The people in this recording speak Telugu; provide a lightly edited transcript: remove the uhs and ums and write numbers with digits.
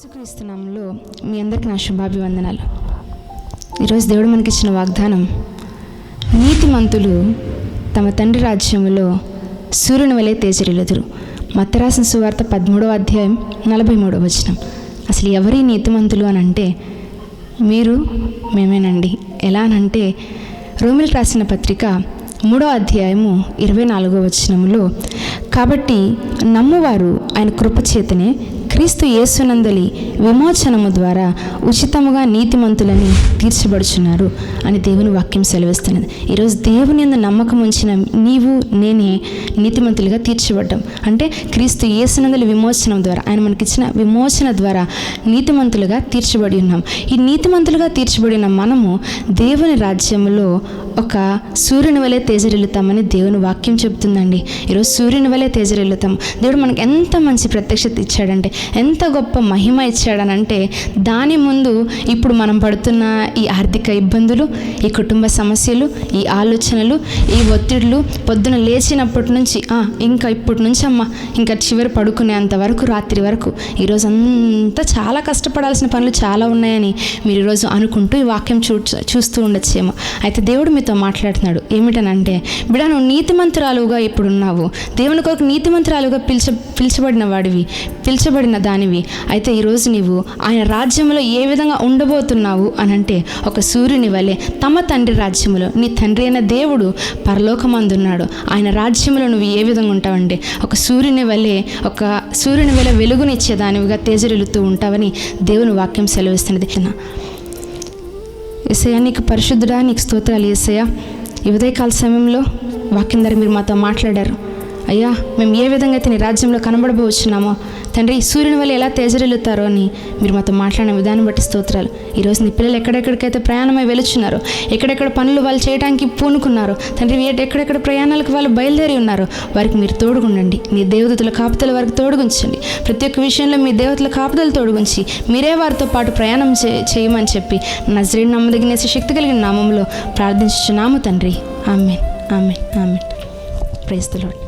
యేసుక్రీస్తు నామములో మీ అందరికీ నా శుభాభివందనాలు. ఈరోజు దేవుడు మనకిచ్చిన వాగ్దానం, నీతిమంతులు తమ తండ్రి రాజ్యములో సూర్యుని వలె తేజరిల్లుదురు. మత్తయి రాసిన సువార్త 13వ అధ్యాయం 43వ వచనం. అసలు ఎవరి నీతిమంతులు అని అంటే మీరు మేమేనండి. ఎలా అనంటే రోమిలకు రాసిన పత్రిక 3వ అధ్యాయము 24వ వచనములో, కాబట్టి నమ్మువారు ఆయన కృపచేతనే క్రీస్తు యేసునందలి విమోచనము ద్వారా ఉచితముగా నీతిమంతులని తీర్చబడుచున్నారు అని దేవుని వాక్యం సెలవిస్తున్నది. ఈరోజు దేవుని యందు నమ్మకం ఉంచిన నీవు నేనే నీతిమంతులుగా తీర్చబడ్డాం. అంటే క్రీస్తు యేసునందలి విమోచనం ద్వారా, ఆయన మనకిచ్చిన విమోచన ద్వారా నీతిమంతులుగా తీర్చబడి ఉన్నాం. ఈ నీతిమంతులుగా తీర్చబడిన మనము దేవుని రాజ్యంలో ఒక సూర్యుని వలె తేజరిల్లుతామని దేవుని వాక్యం చెబుతుందండి. ఈరోజు సూర్యుని వలె తేజరిల్లుతాం. దేవుడు మనకు ఎంత మంచి ప్రత్యక్షత ఇచ్చాడంటే, ఎంత గొప్ప మహిమ ఇచ్చాడనంటే, దాని ముందు ఇప్పుడు మనం పడుతున్న ఈ ఆర్థిక ఇబ్బందులు, ఈ కుటుంబ సమస్యలు, ఈ ఆలోచనలు, ఈ ఒత్తిడులు, పొద్దున లేచినప్పటి నుంచి ఇంకా ఇప్పటి నుంచి ఇంకా చివరి పడుకునేంత వరకు, రాత్రి వరకు, ఈరోజు అంతా చాలా కష్టపడాల్సిన పనులు చాలా ఉన్నాయని మీరు ఈరోజు అనుకుంటూ ఈ వాక్యం చూస్తూ ఉండొచ్చేమో. అయితే దేవుడు మీతో మాట్లాడుతున్నాడు. ఏమిటనంటే, బిడ్డ, నువ్వు నీతిమంతురాలుగా ఇప్పుడు ఉన్నావు. దేవుని కొరకు నీతిమంతురాలుగా పిలిచబడిన వాడివి, పిలిచబడిన దానివి. అయితే ఈరోజు నీవు ఆయన రాజ్యంలో ఏ విధంగా ఉండబోతున్నావు అనంటే, ఒక సూర్యుని వలె తమ తండ్రి రాజ్యములో, నీ తండ్రి అయిన దేవుడు పరలోకమందున్నాడు. ఆయన రాజ్యంలో నువ్వు ఏ విధంగా ఉంటావంటే, ఒక సూర్యుని వలె వెలుగునిచ్చే దానివిగా తేజరిల్లుతూ ఉంటావని దేవుని వాక్యం సెలవిస్తున్నది. యేసయ్యా, నీకు పరిశుద్ధుడా, నీకు స్తోత్రాలు యేసయ్యా. ఈ ఉదయకాల సమయంలో వాక్యం ద్వారా మీరు మాతో మాట్లాడారు. అయ్యా, మేము ఏ విధంగా అయితే నీ రాజ్యంలో కనబడబోచున్నామో తండ్రి, సూర్యుని వల్ల ఎలా తేజరిల్లుతారో అని మీరు మాతో మాట్లాడిన విధానం బట్టి స్తోత్రాలు. ఈరోజు నీ పిల్లలు ఎక్కడెక్కడికైతే ప్రయాణమై వెళుచున్నారో, ఎక్కడెక్కడ పనులు వాళ్ళు చేయడానికి పూనుకున్నారో తండ్రి, ఎక్కడెక్కడ ప్రయాణాలకు వాళ్ళు బయలుదేరి ఉన్నారో వారికి మీరు తోడుగుండండి. నీ దేవదూతల కాపుదల వారికి తోడుగుంచండి. ప్రతి ఒక్క విషయంలో మీ దేవతల కాపుదలు తోడుగుంచి మీరే వారితో పాటు ప్రయాణం చేయమని చెప్పి నజరేయుడు నమ్మదగిన శక్తి కలిగిన నామంలో ప్రార్థించుచున్నాము తండ్రి. Amen, amen, amen. Praise the lord.